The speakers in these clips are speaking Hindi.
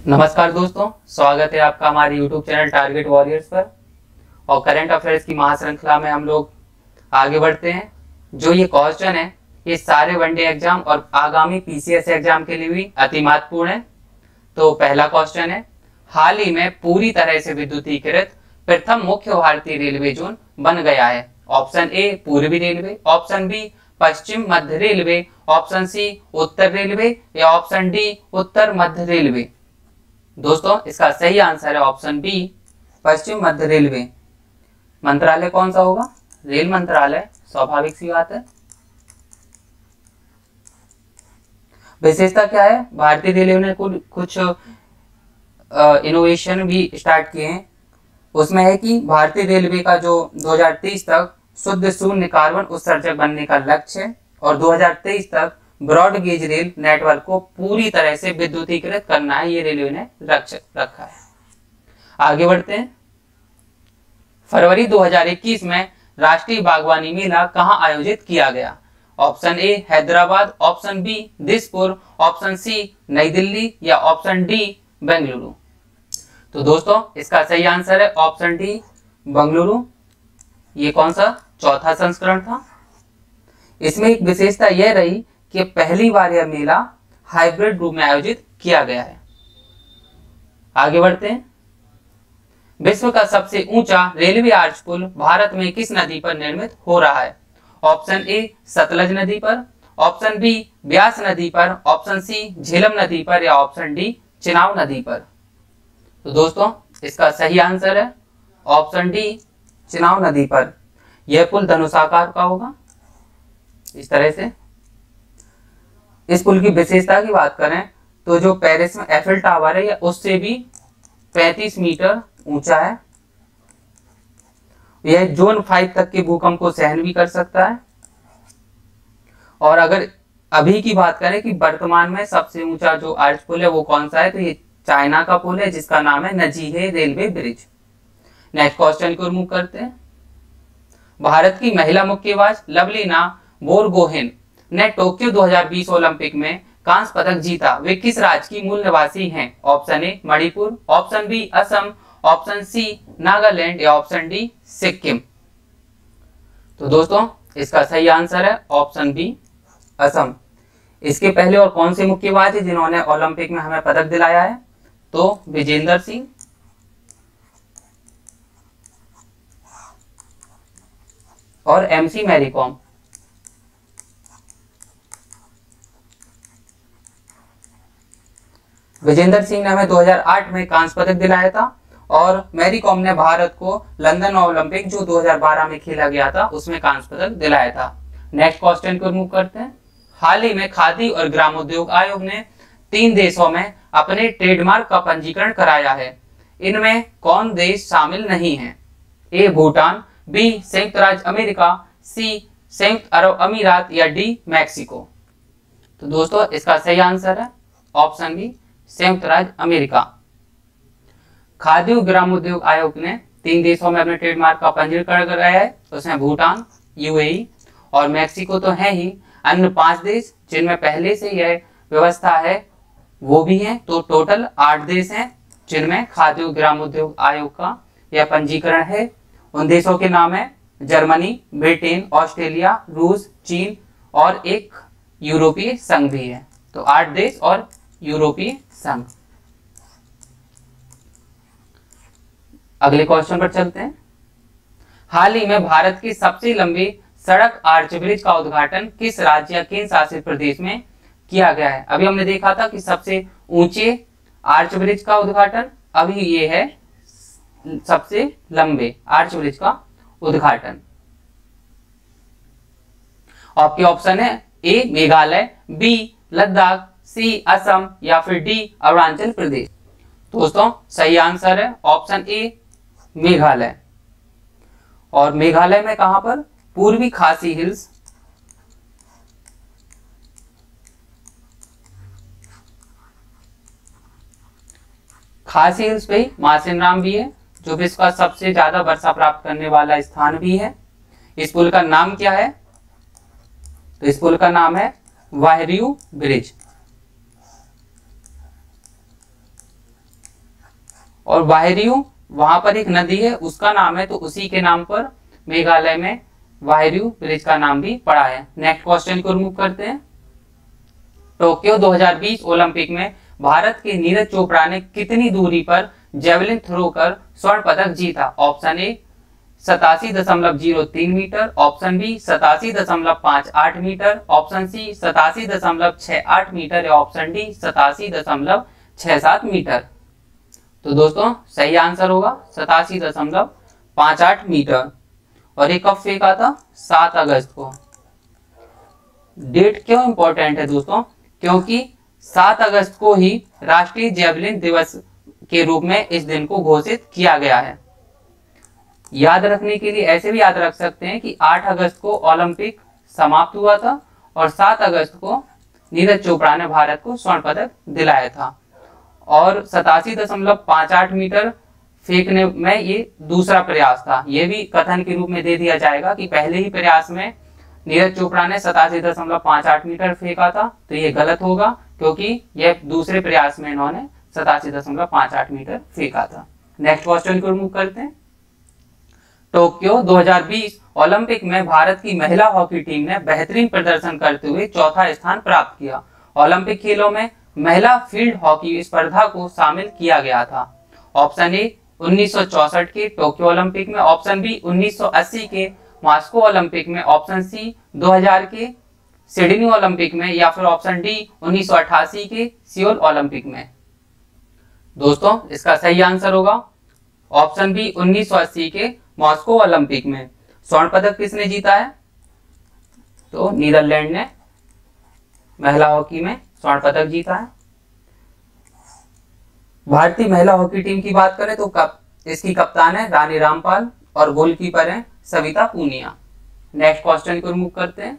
नमस्कार दोस्तों, स्वागत है आपका हमारे YouTube चैनल टारगेट वॉरियर्स पर। और करंट अफेयर्स की महाश्रृंखला में हम लोग आगे बढ़ते हैं। जो ये क्वेश्चन है ये सारे वनडे एग्जाम और आगामी PCS एग्जाम के लिए भी अति महत्वपूर्ण है। तो पहला क्वेश्चन है, हाल ही में पूरी तरह से विद्युतीकृत प्रथम मुख्य भारतीय रेलवे जोन बन गया है। ऑप्शन ए पूर्वी रेलवे, ऑप्शन बी पश्चिम मध्य रेलवे, ऑप्शन सी उत्तर रेलवे या ऑप्शन डी उत्तर मध्य रेलवे। दोस्तों इसका सही आंसर है ऑप्शन बी पश्चिम मध्य रेलवे। मंत्रालय कौन सा होगा? रेल मंत्रालय, स्वाभाविक सी बात है। विशेषता क्या है? भारतीय रेलवे ने कुछ इनोवेशन भी स्टार्ट किए हैं। उसमें है कि भारतीय रेलवे का जो 2030 तक शुद्ध शून्य कार्बन उत्सर्जक बनने का लक्ष्य है और 2023 तक ब्रॉड गेज रेल नेटवर्क को पूरी तरह से विद्युतीकृत करना है, ये रेलवे ने रखा है। आगे बढ़ते हैं। फरवरी 2021 में राष्ट्रीय बागवानी मेला कहां आयोजित किया गया? Option A Hyderabad, option B Dispur, option C New Delhi या ऑप्शन डी बेंगलुरु। तो दोस्तों इसका सही आंसर है ऑप्शन डी बेंगलुरु। ये कौन सा? चौथा संस्करण था। इसमें एक विशेषता यह रही कि पहली बार यह मेला हाइब्रिड रूप में आयोजित किया गया है। आगे बढ़ते हैं। विश्व का सबसे ऊंचा रेलवे आर्च पुल भारत में किस नदी पर निर्मित हो रहा है? ऑप्शन ए सतलज नदी पर, ऑप्शन बी ब्यास नदी पर, ऑप्शन सी झेलम नदी पर या ऑप्शन डी चिनाब नदी पर। तो दोस्तों इसका सही आंसर है ऑप्शन डी चिनाब नदी पर। यह पुल धनुषाकार का होगा इस तरह से। इस पुल की विशेषता की बात करें तो जो पेरिस में एफिल टावर है उससे भी 35 मीटर ऊंचा है। यह जोन 5 तक के भूकंप को सहन भी कर सकता है। और अगर अभी की बात करें कि वर्तमान में सबसे ऊंचा जो आर्च पुल है वो कौन सा है, तो ये चाइना का पुल है जिसका नाम है नजीहे रेलवे ब्रिज। नेक्स्ट क्वेश्चन को रिमूव करते हैं। भारत की महिला मुक्केबाज लवलीना बोरगोहेन ने टोक्यो 2020 ओलंपिक में कांस्य पदक जीता। वे किस राज्य की मूल निवासी हैं? Option A Manipur, option B Assam, option C Nagaland या ऑप्शन डी सिक्किम। तो दोस्तों इसका सही आंसर है ऑप्शन बी असम। इसके पहले और कौन से मुक्केबाज है जिन्होंने ओलंपिक में हमें पदक दिलाया है? तो विजेंदर सिंह और MC मैरी कॉम। विजेंदर सिंह ने हमें 2008 में कांस्य पदक दिलाया था और मैरी कॉम ने भारत को लंदन ओलंपिक जो 2012 में खेला गया था उसमें कांस्य पदक दिलाया था। नेक्स्ट क्वेश्चन को रिमूव करते हैं। हाल ही में खादी और ग्रामोद्योग आयोग ने 3 देशों में अपने ट्रेडमार्क का पंजीकरण कराया है। इनमें कौन देश शामिल नहीं है? ए भूटान, बी संयुक्त राज्य अमेरिका, सी संयुक्त अरब अमीरात या डी मैक्सिको। तो दोस्तों इसका सही आंसर है ऑप्शन बी संयुक्त राज्य अमेरिका। खादी और ग्रामोद्योग आयोग ने 3 देशों में अपने ट्रेडमार्क का पंजीकरण कराया है, उसमें भूटान, UAE और मैक्सिको तो है ही। अन्य 5 देश जिनमें पहले से यह व्यवस्था है वो भी हैं। तो टोटल 8 देश हैं जिनमें खादी और ग्रामोद्योग आयोग का यह पंजीकरण है। उन देशों के नाम है जर्मनी, ब्रिटेन, ऑस्ट्रेलिया, रूस, चीन और एक यूरोपीय संघ भी है। तो 8 देश और यूरोपीय संघ। अगले क्वेश्चन पर चलते हैं। हाल ही में भारत की सबसे लंबी सड़क आर्च ब्रिज का उद्घाटन किस राज्य या केंद्र शासित प्रदेश में किया गया है? अभी हमने देखा था कि सबसे ऊंचे आर्च ब्रिज का उद्घाटन, अभी ये है सबसे लंबे आर्च ब्रिज का उद्घाटन। आपके ऑप्शन है ए मेघालय, बी लद्दाख, सी असम या फिर डी अरुणाचल प्रदेश। दोस्तों सही आंसर है ऑप्शन ए मेघालय। और मेघालय में कहां पर? पूर्वी खासी हिल्स। खासी हिल्स पे ही मासिनराम भी है जो विश्व का सबसे ज्यादा वर्षा प्राप्त करने वाला स्थान भी है। इस पुल का नाम क्या है? तो इस पुल का नाम है वाहरियू ब्रिज। और वाहिरियू वहां पर एक नदी है, उसका नाम है, तो उसी के नाम पर मेघालय में वाहिरियू ब्रिज का नाम भी पड़ा है। नेक्स्ट क्वेश्चन को रिमूव करते हैं। टोक्यो 2020 ओलंपिक में भारत के नीरज चोपड़ा ने कितनी दूरी पर जेवलिन थ्रो कर स्वर्ण पदक जीता? Option A 87.03 metre, option B 87.58 metre, option C 87.68 metre या ऑप्शन डी 87.67 मीटर। तो दोस्तों सही आंसर होगा 87.58 मीटर। और ये कब फेंका था? 7 अगस्त को। डेट क्यों इंपॉर्टेंट है दोस्तों? क्योंकि 7 अगस्त को ही राष्ट्रीय जेवलिन दिवस के रूप में इस दिन को घोषित किया गया है। याद रखने के लिए ऐसे भी याद रख सकते हैं कि 8 अगस्त को ओलंपिक समाप्त हुआ था और 7 अगस्त को नीरज चोपड़ा ने भारत को स्वर्ण पदक दिलाया था। और 87.58 मीटर फेंकने में ये दूसरा प्रयास था। ये भी कथन के रूप में दे दिया जाएगा कि पहले ही प्रयास में नीरज चोपड़ा ने 87.58 मीटर फेंका था, तो ये गलत होगा क्योंकि यह दूसरे प्रयास में इन्होंने 87.58 मीटर फेंका था। नेक्स्ट क्वेश्चन को रिमूव करते हैं। टोक्यो 2020 ओलंपिक में भारत की महिला हॉकी टीम ने बेहतरीन प्रदर्शन करते हुए चौथा स्थान प्राप्त किया। ओलंपिक खेलों में महिला फील्ड हॉकी स्पर्धा को शामिल किया गया था। ऑप्शन ए 1964 के टोक्यो ओलंपिक में, ऑप्शन बी 1980 के मॉस्को ओलंपिक में, ऑप्शन सी 2000 के सिडनी ओलंपिक में या फिर ऑप्शन डी 1988 के सियोल ओलंपिक में। दोस्तों इसका सही आंसर होगा ऑप्शन बी 1980 के मॉस्को ओलंपिक में। स्वर्ण पदक किसने जीता है? तो नीदरलैंड ने महिला हॉकी में स्वर्ण पदक जीता है। भारतीय महिला हॉकी टीम की बात करें तो इसकी कप्तान है रानी रामपाल और गोलकीपर है सविता पूनिया। नेक्स्ट क्वेश्चन को रिमूव करते हैं।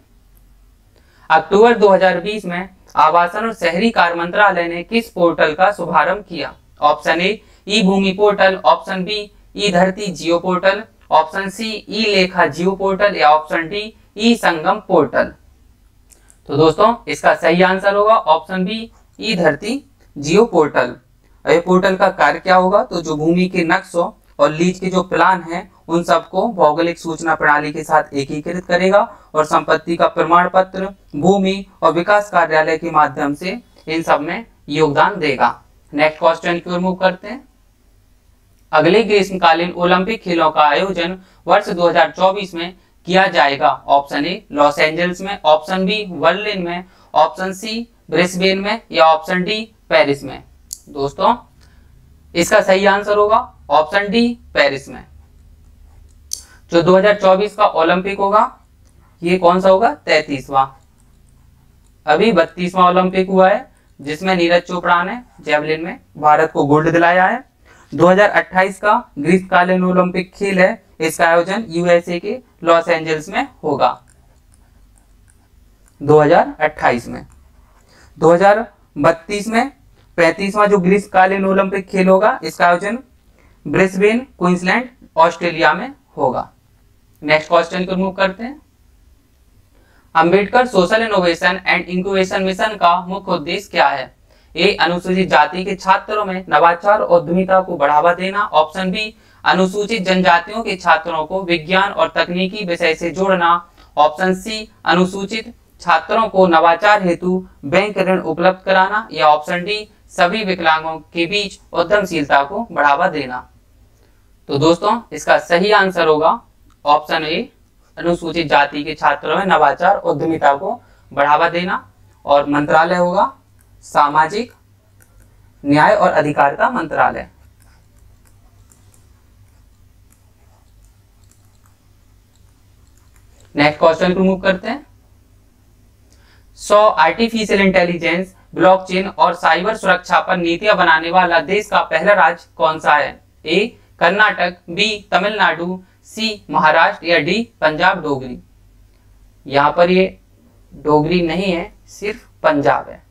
अक्टूबर 2020 में आवासन और शहरी कार्य मंत्रालय ने किस पोर्टल का शुभारंभ किया? Option A E Bhoomi portal, option B E Dharti geo portal, option C E Lekha geo portal या option D E Sangam portal. तो दोस्तों इसका सही आंसर होगा option B E Dharti geo portal. ये पोर्टल का कार्य क्या होगा? तो जो भूमि के नक्शों और लीज के जो प्लान हैं उन सबको भौगोलिक सूचना प्रणाली के साथ एकीकृत करेगा और संपत्ति का प्रमाण पत्र, भूमि और विकास कार्यालय के माध्यम से इन सब में योगदान देगा। नेक्स्ट क्वेश्चन की ओर मूव करते हैं। अगले ग्रीष्मकालीन ओलंपिक खेलों का आयोजन वर्ष 2024 में किया जाएगा। ऑप्शन ए लॉस एंजल्स में, ऑप्शन बी बर्लिन में, ऑप्शन सी ब्रिस्बेन में या ऑप्शन डी पेरिस में। दोस्तों इसका सही आंसर होगा ऑप्शन डी पेरिस में। जो 2024 का ओलंपिक होगा ये कौन सा होगा? 33वां। अभी 32वां ओलंपिक हुआ है जिसमें नीरज चोपड़ा ने जेवलिन में भारत को गोल्ड दिलाया है। 2028 का ग्रीष्मकालीन ओलंपिक खेल है, इसका आयोजन यूएसए के लॉस एंजल्स में होगा 2028 में। 2032 में 35वां जो ग्रीष्मकालीन ओलंपिक खेल होगा इसका आयोजन ब्रिस्बेन क्वींसलैंड ऑस्ट्रेलिया में होगा। नेक्स्ट क्वेश्चन को मूव करते हैं। Ambedkar social innovation and incubation mission का मुख्य उद्देश्य क्या है? ए अनुसूचित जाति के छात्रों में नवाचार और उद्यमिता को बढ़ावा देना, ऑप्शन बी अनुसूचित जनजातियों के छात्रों को विज्ञान और तकनीकी विषय से जोड़ना, ऑप्शन सी अनुसूचित छात्रों को नवाचार हेतु बैंक ऋण उपलब्ध कराना या ऑप्शन डी सभी विकलांगों के बीच उद्यमशीलता को बढ़ावा देना। तो दोस्तों इसका सही आंसर होगा ऑप्शन ए अनुसूचित जाति के छात्रों में नवाचार उद्यमिता को बढ़ावा देना और मंत्रालय होगा सामाजिक न्याय और अधिकारिता मंत्रालय। नेक्स्ट क्वेश्चन को मूव करते हैं। 100 आर्टिफिशियल इंटेलिजेंस, ब्लॉकचेन और साइबर सुरक्षा पर नीतियां बनाने वाला देश का पहला राज्य कौन सा है? ए कर्नाटक, बी तमिलनाडु, सी महाराष्ट्र या डी पंजाब डोगरी। यहां पर ये डोगरी नहीं है, सिर्फ पंजाब है।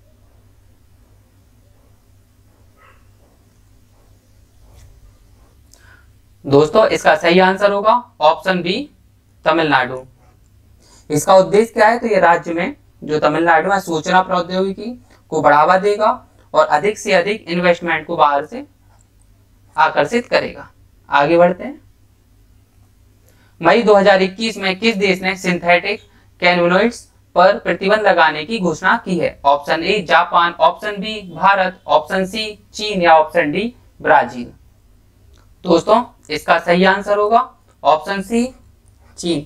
दोस्तों इसका सही आंसर होगा ऑप्शन बी तमिलनाडु। इसका उद्देश्य क्या है? तो ये राज्य में जो तमिलनाडु है सूचना प्रौद्योगिकी को बढ़ावा देगा और अधिक से अधिक इन्वेस्टमेंट को बाहर से आकर्षित करेगा। आगे बढ़ते हैं। मई 2021 में किस देश ने सिंथेटिक कैनोनोइड्स पर प्रतिबंध लगाने की घोषणा की है? Option A Japan, option B Bharat, option C चीन या ऑप्शन डी ब्राजील। दोस्तों इसका सही आंसर होगा ऑप्शन सी चीन।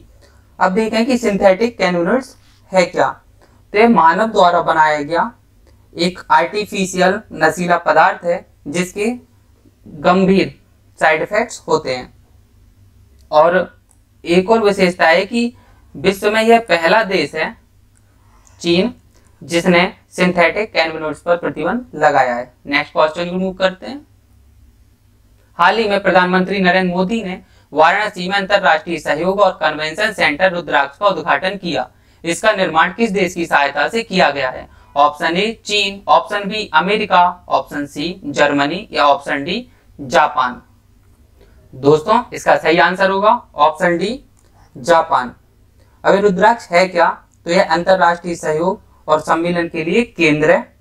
अब देखें कि सिंथेटिक कैनोनोइड्स है क्या। तो ये मानव द्वारा बनाया गया एक आर्टिफिशियल नशीला पदार्थ है जिसके गंभीर साइड इफेक्ट्स होते हैं। और एक और विशेषता है कि विश्व में यह पहला देश है चीन जिसने सिंथेटिक कैनोनोइड्स पर प्रतिबंध लगाया है। नेक्स्ट क्वेश्चन को मूव करते हैं। हाल ही में प्रधानमंत्री नरेंद्र मोदी ने वाराणसी में अंतरराष्ट्रीय सहयोग और कन्वेंशन सेंटर रुद्राक्ष का उद्घाटन किया। इसका निर्माण किस देश की सहायता से किया गया है? ऑप्शन ए चीन, option B America, option C Germany या ऑप्शन डी जापान। दोस्तों इसका सही आंसर होगा ऑप्शन डी जापान। अब रुद्राक्ष है क्या? तो यह अंतरराष्ट्रीय सहयोग और सम्मेलन के लिए केंद्र है।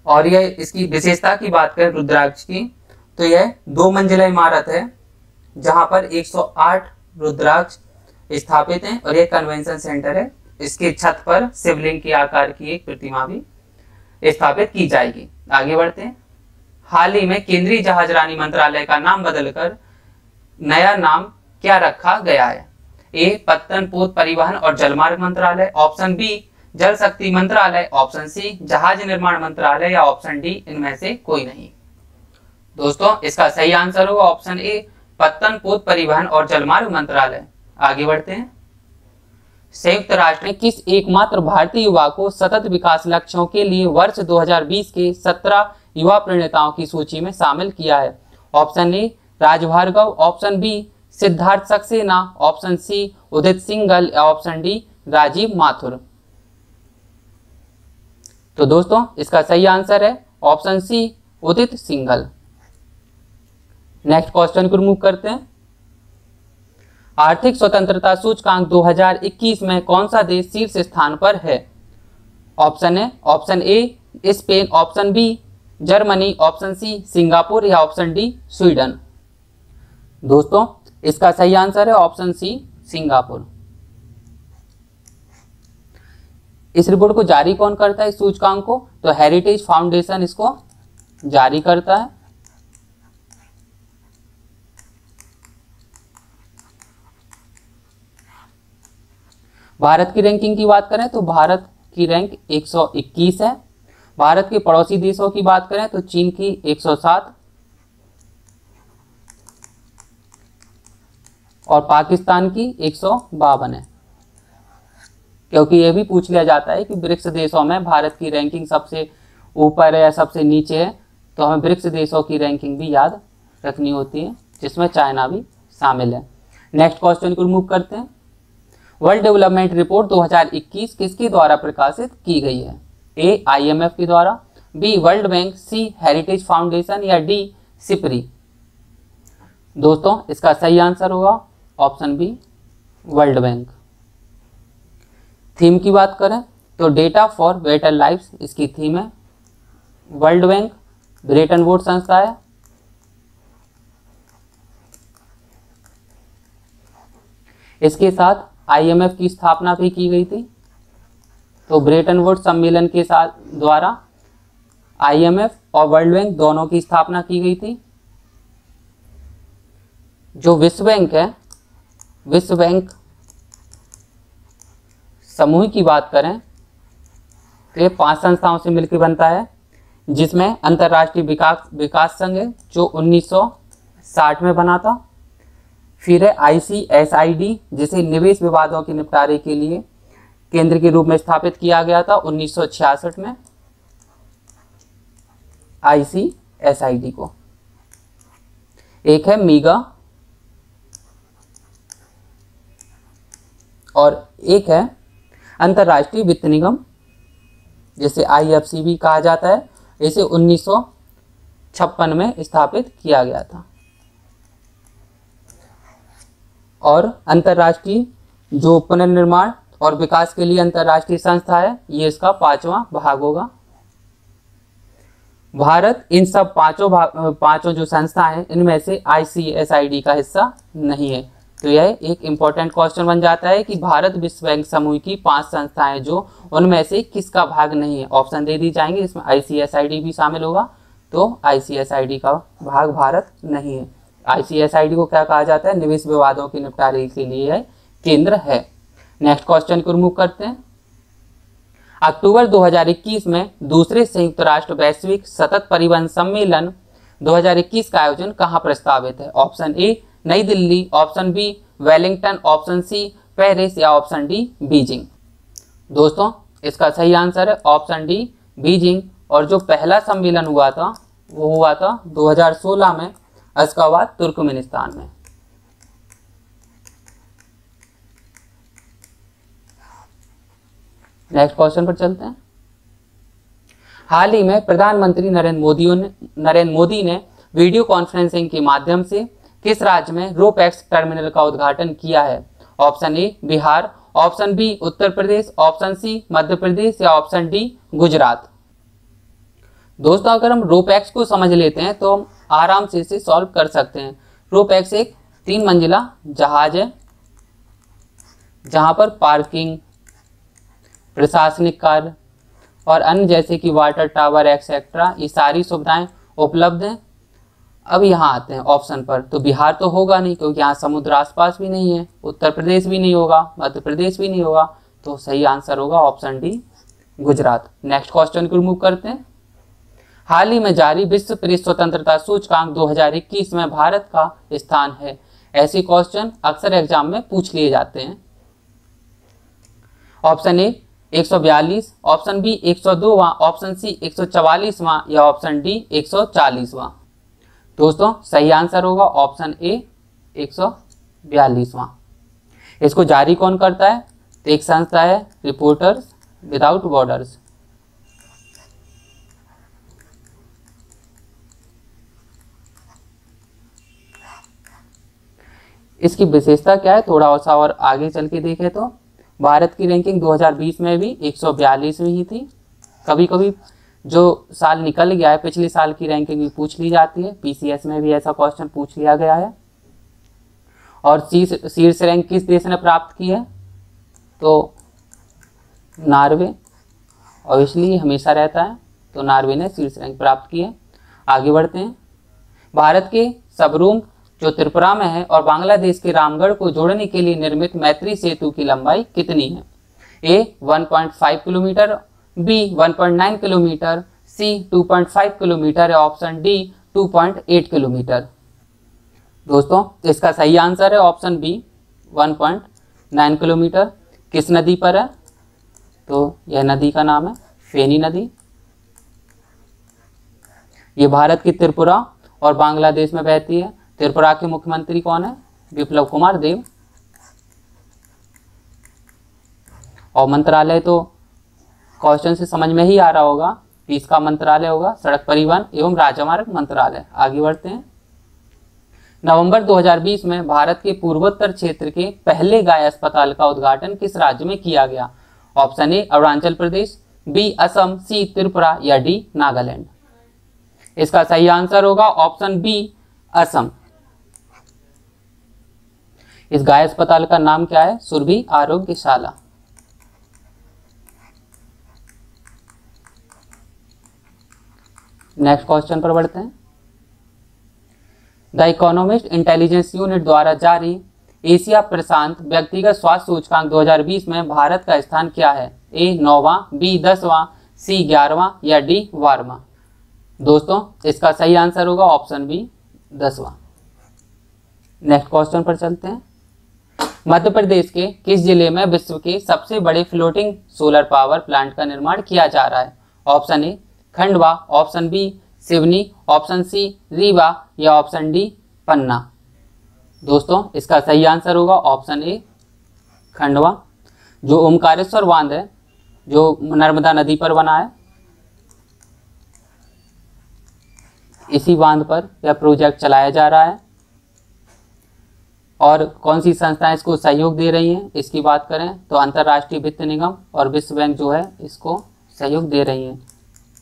और यह इसकी विशेषता की बात करें रुद्राक्ष की तो यह 2 मंजिला इमारत है जहां पर 108 रुद्राक्ष स्थापित हैं और यह कन्वेंशन सेंटर है। इसके छत पर शिवलिंग के आकार की एक प्रतिमा भी स्थापित की जाएगी। आगे बढ़ते हैं। हाल ही में केंद्रीय जहाजरानी मंत्रालय का नाम बदलकर नया नाम क्या रखा गया है? ए पत्तन पोत परिवहन और जलमार्ग मंत्रालय, ऑप्शन बी जल शक्ति मंत्रालय, ऑप्शन सी जहाज निर्माण मंत्रालय या ऑप्शन डी इनमें से कोई नहीं। दोस्तों इसका सही आंसर होगा ऑप्शन ए पत्तन पोत परिवहन और जलमार्ग मंत्रालय। आगे बढ़ते हैं। संयुक्त राष्ट्र ने किस एकमात्र भारतीय युवा को सतत विकास लक्ष्यों के लिए वर्ष 2020 के 17 युवा प्रणेताओं की सूची में शामिल किया है? Option A Rajbhargav, option B Siddharth Saxena, option C Udit Singhal या ऑप्शन डी राजीव माथुर। तो दोस्तों इसका सही आंसर है option C Udit Singhal. Next question को मूव करते हैं। आर्थिक स्वतंत्रता सूचकांक 2021 में कौन सा देश शीर्ष स्थान पर है? Option A Spain, option B Germany, option C Singapore या ऑप्शन डी स्वीडन। दोस्तों इसका सही आंसर है ऑप्शन सी सिंगापुर। इस रिपोर्ट को जारी कौन करता है इस सूचकांक को? तो हेरिटेज फाउंडेशन इसको जारी करता है। भारत की रैंकिंग की बात करें तो भारत की रैंक 121 है। भारत के पड़ोसी देशों की बात करें तो चीन की 107 और पाकिस्तान की 152 है। क्योंकि यह भी पूछ लिया जाता है कि ब्रिक्स देशों में भारत की रैंकिंग सबसे ऊपर है या सबसे नीचे है, तो हमें ब्रिक्स देशों की रैंकिंग भी याद रखनी होती है जिसमें चाइना भी शामिल है। नेक्स्ट क्वेश्चन को मूव करते हैं। वर्ल्ड डेवलपमेंट रिपोर्ट 2021 किसके द्वारा प्रकाशित की गई है? ए IMF के द्वारा, B World Bank, C Heritage Foundation या डी सिपरी। दोस्तों इसका सही आंसर होगा option B World Bank. Theme की बात करें तो डेटा फॉर बेटर लाइफ्स इसकी थीम है। वर्ल्ड बैंक ब्रेटन वुड्स संस्था है। इसके साथ IMF की स्थापना भी की गई थी। तो ब्रेटन वुड्स सम्मेलन के साथ द्वारा IMF और वर्ल्ड बैंक दोनों की स्थापना की गई थी। जो विश्व बैंक है, विश्व बैंक समूह की बात करें तो ये 5 संस्थाओं से मिलकर बनता है, जिसमें अंतर्राष्ट्रीय विकास संघ है जो 1960 में बना था। फिर है ICSID जिसे निवेश विवादों के निपटारे के लिए केंद्र के रूप में स्थापित किया गया था 1966 में ICSID को। एक है मीगा और एक है अंतर्राष्ट्रीय वित्त निगम जिसे IFC भी कहा जाता है। इसे 1956 में स्थापित किया गया था। और अंतर्राष्ट्रीय जो पुनर्निर्माण और विकास के लिए अंतर्राष्ट्रीय संस्था है, ये इसका 5वां भाग होगा। भारत इन सब पांचों जो संस्था हैं इनमें से ICSID का हिस्सा नहीं है। तो यह एक इम्पोर्टेंट क्वेश्चन बन जाता है कि भारत विश्व बैंक समूह की 5 संस्थाएं जो उनमें से किसका भाग नहीं है। ऑप्शन दे दी जाएंगे, इसमें ICSID भी शामिल होगा, तो ICSID का भाग भारत नहीं है। ICSID को क्या कहा जाता है? निवेश विवादों के निपटारे के लिए यह केंद्र है। नेक्स्ट क्वेश्चन को रिमूव करते हैं। अक्टूबर 2021 में दूसरे संयुक्त राष्ट्र वैश्विक सतत परिवहन सम्मेलन 2021 का आयोजन कहाँ प्रस्तावित है? Option A New Delhi, option B Wellington, option C Paris या ऑप्शन डी बीजिंग। दोस्तों इसका सही आंसर है ऑप्शन डी बीजिंग। और जो पहला सम्मेलन हुआ था वो हुआ था 2016 में अशगाबाद तुर्कमेनिस्तान में। नेक्स्ट क्वेश्चन पर चलते हैं। हाल ही में प्रधानमंत्री नरेंद्र मोदी ने वीडियो कॉन्फ्रेंसिंग के माध्यम से किस राज्य में रोपैक्स टर्मिनल का उद्घाटन किया है? Option A Bihar, option B Uttar Pradesh, option C Madhya Pradesh या ऑप्शन डी गुजरात। दोस्तों अगर हम रोपैक्स को समझ लेते हैं तो हम आराम से इसे सॉल्व कर सकते हैं। रोपैक्स एक 3 मंजिला जहाज है जहां पर पार्किंग, प्रशासनिक कार्य और अन्य जैसे कि वाटर टावर एक्सेट्रा ये सारी सुविधाएं उपलब्ध हैं। अब यहाँ आते हैं ऑप्शन पर, तो बिहार तो होगा नहीं क्योंकि यहाँ समुद्र आसपास भी नहीं है, उत्तर प्रदेश भी नहीं होगा, मध्य प्रदेश भी नहीं होगा, तो सही आंसर होगा option D Gujarat. Next question को रिमूव करते हैं। हाल ही में जारी विश्व प्रेस स्वतंत्रता सूचकांक 2021 में भारत का स्थान है। ऐसे क्वेश्चन अक्सर एग्जाम में पूछ लिए जाते हैं। ऑप्शन ए 142, ऑप्शन बी 102वां, ऑप्शन सी 144वां या ऑप्शन डी 140वां। दोस्तों सही आंसर होगा ऑप्शन ए 142वां। इसको जारी कौन करता है? तो एक संस्था है रिपोर्टर्स विदाउट बॉर्डर्स। इसकी विशेषता क्या है थोड़ा और आगे चल के देखें तो भारत की रैंकिंग 2020 में भी 142वीं ही थी। कभी कभी जो साल निकल गया है पिछले साल की रैंकिंग भी पूछ ली जाती है, PCS में भी ऐसा क्वेश्चन पूछ लिया गया है। और शीर्ष रैंक किस देश ने प्राप्त की है? तो नॉर्वे, और इसलिए हमेशा रहता है, तो नॉर्वे ने शीर्ष रैंक प्राप्त की है। आगे बढ़ते हैं। भारत के सबरूम जो त्रिपुरा में है और बांग्लादेश के रामगढ़ को जोड़ने के लिए निर्मित मैत्री सेतु की लंबाई कितनी है? ए 1.5 किलोमीटर, बी 1.9 किलोमीटर, सी 2.5 किलोमीटर या ऑप्शन डी 2.8 किलोमीटर। दोस्तों इसका सही आंसर है ऑप्शन बी 1.9 किलोमीटर। किस नदी पर है? तो यह नदी का नाम है फेनी नदी। ये भारत की त्रिपुरा और बांग्लादेश में बहती है। त्रिपुरा के मुख्यमंत्री कौन है? विप्लव कुमार देव। और मंत्रालय तो क्वेश्चन से समझ में ही आ रहा होगा कि इसका मंत्रालय होगा सड़क परिवहन एवं राजमार्ग मंत्रालय। आगे बढ़ते हैं। नवंबर 2020 में भारत के पूर्वोत्तर क्षेत्र के पहले गाय अस्पताल का उद्घाटन किस राज्य में किया गया? Option A Arunachal Pradesh, B Assam, C Tripura या डी नागालैंड। इसका सही आंसर होगा ऑप्शन बी असम। इस गाय अस्पताल का नाम क्या है? सुरभि आरोग्यशाला। नेक्स्ट क्वेश्चन पर बढ़ते हैं। द इकोनॉमिस्ट इंटेलिजेंस यूनिट द्वारा जारी एशिया प्रशांत व्यक्तिगत स्वास्थ्य सूचकांक 2020 में भारत का स्थान क्या है? ए 9वां, बी 10वां, सी 11वां या डी 12वां। दोस्तों इसका सही आंसर होगा ऑप्शन बी 10वां। नेक्स्ट क्वेश्चन पर चलते हैं। मध्य प्रदेश के किस जिले में विश्व के सबसे बड़े फ्लोटिंग सोलर पावर प्लांट का निर्माण किया जा रहा है? Option A Khandwa, option B Seoni, option C Rewa या ऑप्शन डी पन्ना। दोस्तों इसका सही आंसर होगा ऑप्शन ए खंडवा। जो ओमकारेश्वर बांध है जो नर्मदा नदी पर बना है, इसी बांध पर यह प्रोजेक्ट चलाया जा रहा है। और कौन सी संस्थाएं इसको सहयोग दे रही हैं इसकी बात करें तो अंतर्राष्ट्रीय वित्त निगम और विश्व बैंक जो है इसको सहयोग दे रही हैं।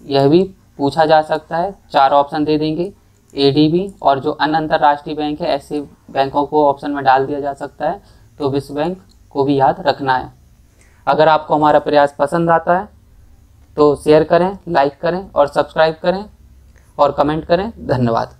यह भी पूछा जा सकता है। 4 ऑप्शन दे देंगे, एडीबी, और जो अन्य अंतर्राष्ट्रीय बैंक है ऐसे बैंकों को ऑप्शन में डाल दिया जा सकता है। तो विश्व बैंक को भी याद रखना है। अगर आपको हमारा प्रयास पसंद आता है तो शेयर करें, लाइक करें और सब्सक्राइब करें और कमेंट करें। धन्यवाद।